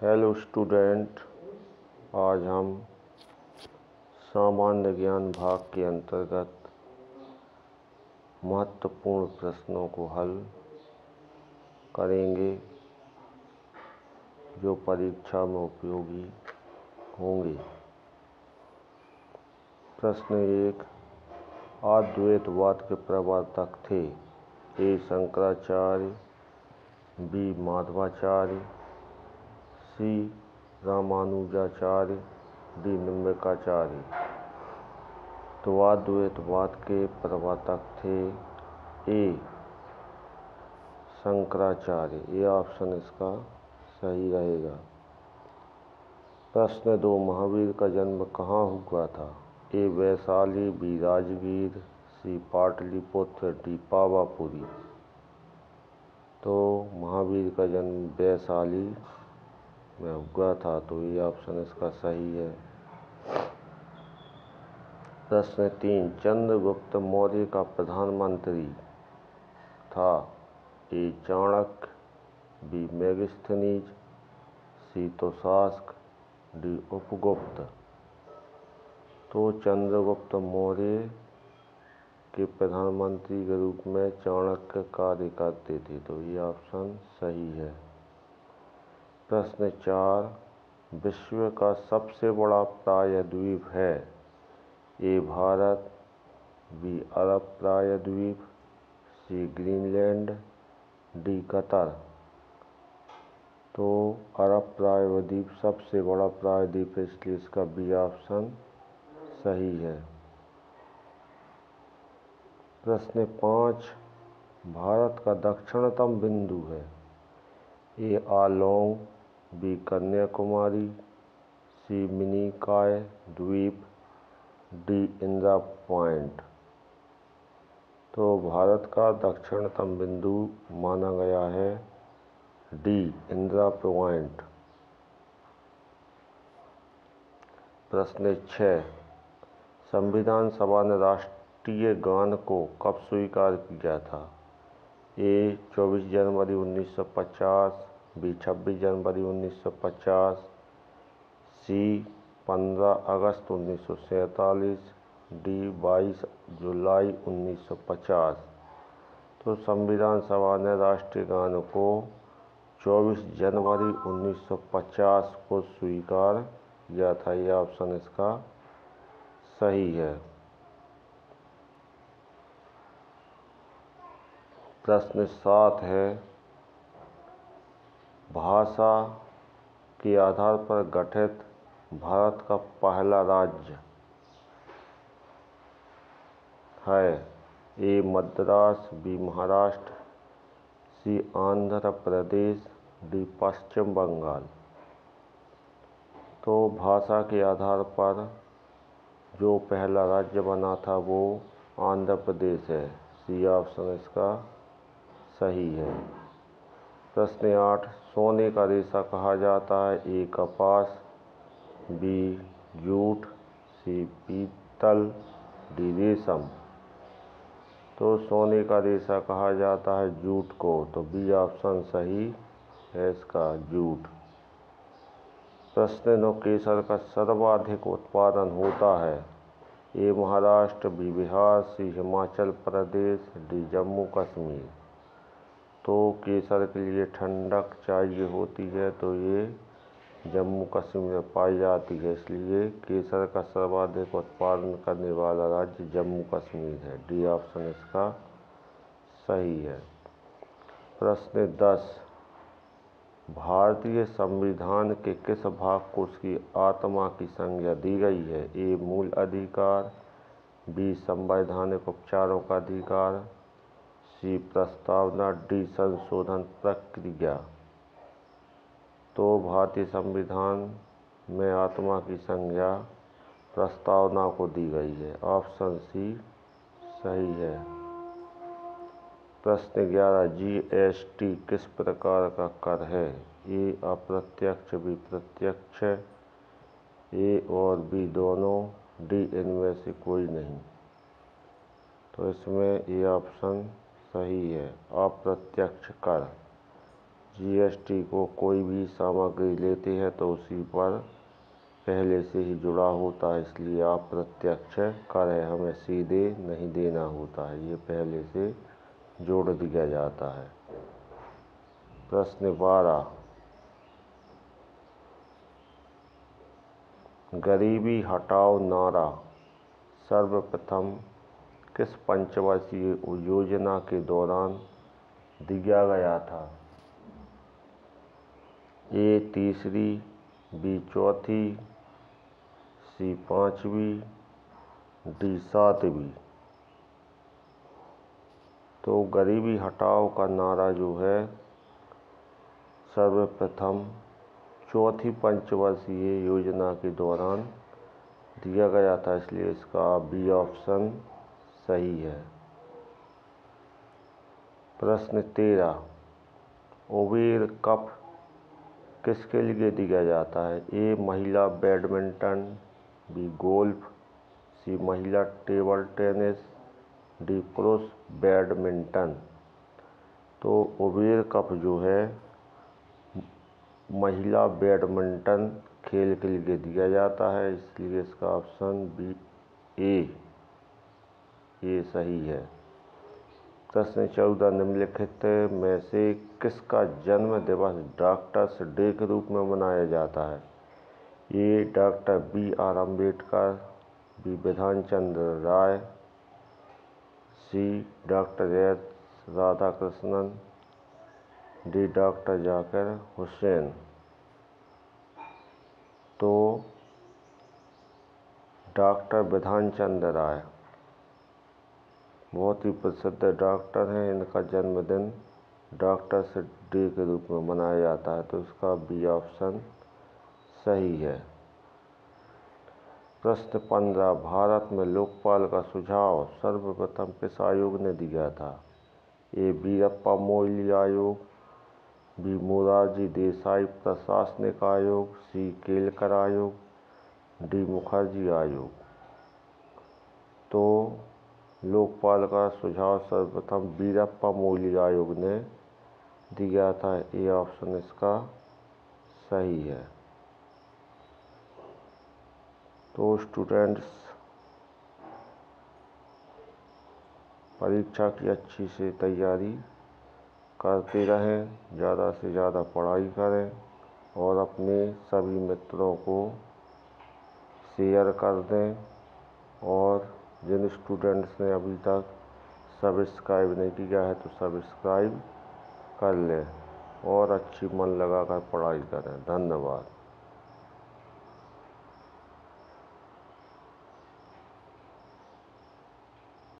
Hello student, आज हम सामान्य ज्ञान भाग के अंतर्गत महत्वपूर्ण प्रश्नों को हल करेंगे जो परीक्षा में उपयोगी होंगे। प्रश्न 1, अद्वैतवाद के प्रवर्तक थे? ए. शंकराचार्य, बी. माधवाचार्य, सी. रामानुजाचार्य, डी. निम्बकाचार्य। तो अद्वैतवाद के प्रवर्तक थे ए. शंकराचार्य। ये ऑप्शन इसका सही रहेगा। प्रश्न 2, महावीर का जन्म कहाँ हुआ था? ए. वैशाली, बी. राजगीर, सी. पाटलिपुत्र, डी. पावापुरी। तो महावीर का जन्म वैशाली में हुआ था, तो ये ऑप्शन इसका सही है। प्रश्न 3, चंद्रगुप्त मौर्य का प्रधानमंत्री था? ए. चाणक्य, बी. मेगास्थनीज, सी. तोशाक, डी. उपगुप्त। तो चंद्रगुप्त मौर्य के प्रधानमंत्री के रूप में चाणक्य कार्य करते थे, तो ये ऑप्शन सही है। प्रश्न 4, विश्व का सबसे बड़ा प्रायद्वीप है? ए. भारत, बी. अरब प्रायद्वीप, सी. Greenland, D. कतर। तो अरब प्रायद्वीप सबसे बड़ा प्रायद्वीप है, इसलिए इसका बी ऑप्शन सही है। प्रश्न 5, भारत का दक्षिणतम बिंदु है? ए. Along, B. कन्याकुमारी, सी. मिनिकॉय द्वीप, डी. इंदिरा पॉइंट। तो भारत का दक्षिणतम बिंदु माना गया है डी. इंदिरा पॉइंट। प्रश्न 6, संविधान सभा ने राष्ट्रीय गान को कब स्वीकार किया था? ए. 24 जनवरी 1950, बी. 26 जनवरी 1950, सी. 15 अगस्त 1947, डी. 22 जुलाई 1950। तो संविधान सभा ने राष्ट्रीय गान को 24 जनवरी 1950 को स्वीकार किया था। यह ऑप्शन इसका सही है। प्रश्न 7 है, भाषा के आधार पर गठित भारत का पहला राज्य है? ए. मद्रास, बी. महाराष्ट्र, सी. आंध्र प्रदेश, डी. पश्चिम बंगाल। तो भाषा के आधार पर जो पहला राज्य बना था वो आंध्र प्रदेश है। सी ऑप्शन इसका सही है। प्रश्न 8, सोने का रेशा कहा जाता है? ए. कपास, बी. जूट, सी. पीतल, डी. रेशम। तो सोने का रेशा कहा जाता है जूट को, तो बी ऑप्शन सही है इसका, जूट। प्रश्न 9, केसर का सर्वाधिक उत्पादन होता है? ए. महाराष्ट्र, बी. बिहार, सी. हिमाचल प्रदेश, डी. जम्मू कश्मीर। तो केसर के लिए ठंडक चाहिए होती है, तो ये जम्मू कश्मीर में पाई जाती है, इसलिए केसर का सर्वाधिक उत्पादन करने वाला राज्य जम्मू कश्मीर है। डी ऑप्शन इसका सही है। प्रश्न 10, भारतीय संविधान के किस भाग को उसकी आत्मा की संज्ञा दी गई है? ए. मूल अधिकार, बी. संवैधानिक उपचारों का अधिकार, सी. प्रस्तावना, डी. संशोधन प्रक्रिया। तो भारतीय संविधान में आत्मा की संज्ञा प्रस्तावना को दी गई है। ऑप्शन सी सही है। प्रश्न 11, जीएसटी किस प्रकार का कर है? ए. अप्रत्यक्ष, बी. प्रत्यक्ष, ए और बी दोनों, डी. इनमें से कोई नहीं। तो इसमें ये ऑप्शन सही है, अप्रत्यक्ष कर। जीएसटी को कोई भी सामग्री लेते हैं तो उसी पर पहले से ही जुड़ा होता है, इसलिए अप्रत्यक्ष कर है, हमें सीधे नहीं देना होता है, ये पहले से जोड़ दिया जाता है। प्रश्न 12, गरीबी हटाओ नारा सर्वप्रथम किस पंचवर्षीय योजना के दौरान दिया गया था? ए तीसरी, बी चौथी, सी पांचवी, डी सातवीं। तो गरीबी हटाओ का नारा जो है सर्वप्रथम चौथी पंचवर्षीय योजना के दौरान दिया गया था, इसलिए इसका बी ऑप्शन सही है। प्रश्न 13, ओवेर कप किसके लिए दिया जाता है? ए महिला बैडमिंटन, बी गोल्फ, सी महिला टेबल टेनिस, डी पुरुष बैडमिंटन। तो ओवेर कप जो है महिला बैडमिंटन खेल के लिए दिया जाता है, इसलिए इसका ऑप्शन बी ए सही है। प्रश्न 14, निम्नलिखित में से किसका जन्म दिवस डॉक्टर्स डे के रूप में मनाया जाता है? A doctor B R. Ambedkar, B Vidhan Chandra Roy, C doctor S Radhakrishnan, D doctor Zakir Hussain. तो डॉक्टर विधान चंद्र राय बहुत ही प्रसिद्ध डॉक्टर हैं, इनका जन्मदिन डॉक्टर्स डे के रूप में मनाया जाता है, तो इसका बी ऑप्शन सही है। प्रश्न 15, भारत में लोकपाल का सुझाव सर्वप्रथम किस आयोग ने दिया था? ए वीरप्पा मोइली आयोग, बी मोरारजी देसाई प्रशासनिक आयोग, सी केलकर आयोग, डी मुखर्जी आयोग। तो लोकपाल का सुझाव सर्वप्रथम वीरप्पा मोइली आयोग ने दिया था, ए ऑप्शन इसका सही है। तो स्टूडेंट्स परीक्षा की अच्छी से तैयारी करते रहें, ज़्यादा से ज़्यादा पढ़ाई करें और अपने सभी मित्रों को शेयर कर दें, और जिन स्टूडेंट्स ने अभी तक सब्सक्राइब नहीं किया है तो सब्सक्राइब कर लें और अच्छी मन लगाकर पढ़ाई करें। धन्यवाद।